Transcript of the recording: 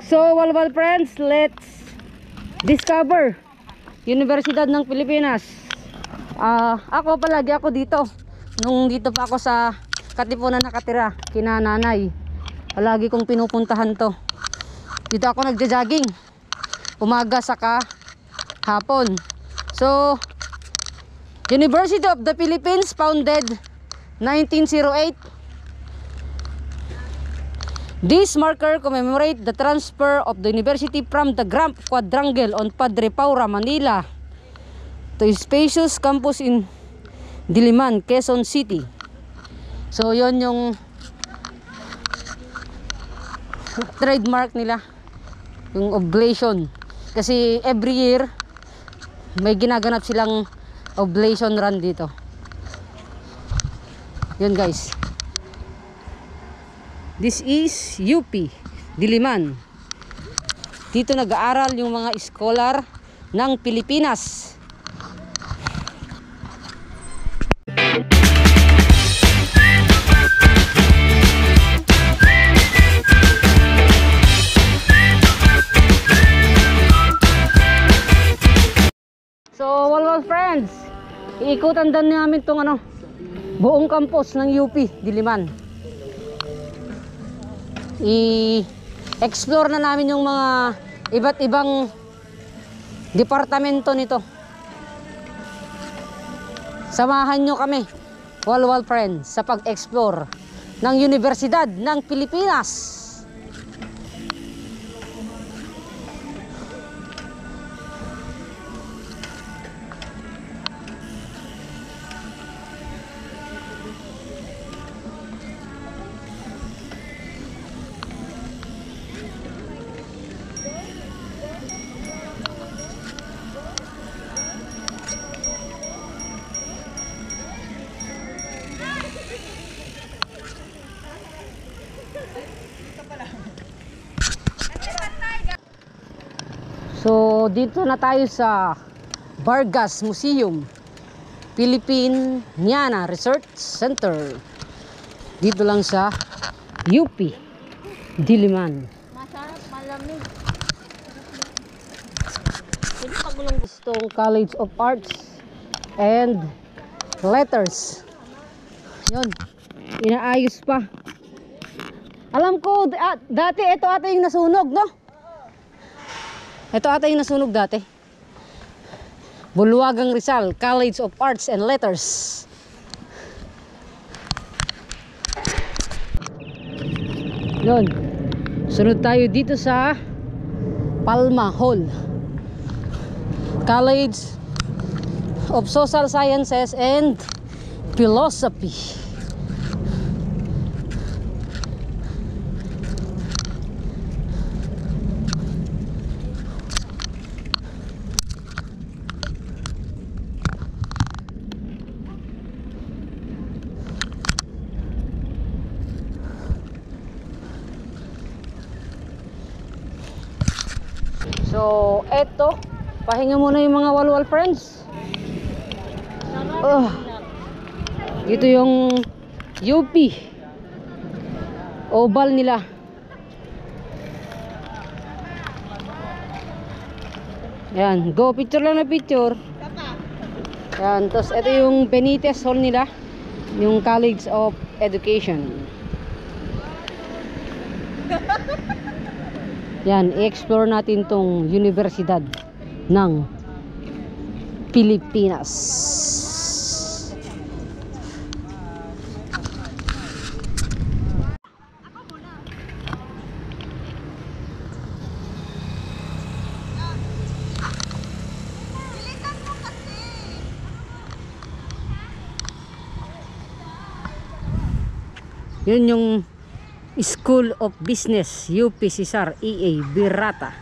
So, walwal friends, let's discover Universidad ng Pilipinas. Ako palagi ako dito. Nung dito pa ako sa Katipunan nakatira, kina nanay. Palagi kong pinupuntahan to. Dito ako nagja-jogging. Umaga saka hapon. So, University of the Philippines founded 1908. This marker commemorate the transfer of the university from the Grand Quadrangle on Padre Paura, Manila to a spacious campus in Diliman, Quezon City. So yon yung trademark nila, yung oblation. Kasi every year may ginaganap silang oblation run dito. Yun guys. This is UP Diliman. Dito nag-aaral yung mga scholar ng Pilipinas. So, walwal friends, iikutan din namin tong buong campus ng UP Diliman. I-explore na namin yung mga iba't ibang departamento nito. Samahan nyo kami, walwal friends, sa pag-explore ng Universidad ng Pilipinas. So, dito na tayo sa Vargas Museum, Philippine-Niana Research Center. Dito lang sa UP Diliman. Masarap, malamig. Stone College of Arts and Letters. Yun, inaayos pa. Alam ko, dati ito ata yung nasunog, no? Ito ata yung nasunog dati. Bulwagang Rizal College of Arts and Letters. Yun. Sunod tayo dito sa Palma Hall, College of Social Sciences and Philosophy. So, eto, pahinga muna yung mga walwal friends. Ito yung UP oval nila. Yan, go picture lang na picture. Yan, tapos ito yung Benitez Hall nila, yung College of Education. Yan, i-explore natin tong Universidad ng Pilipinas. Yun yung School of Business, UP Cesar E.A. Birrata.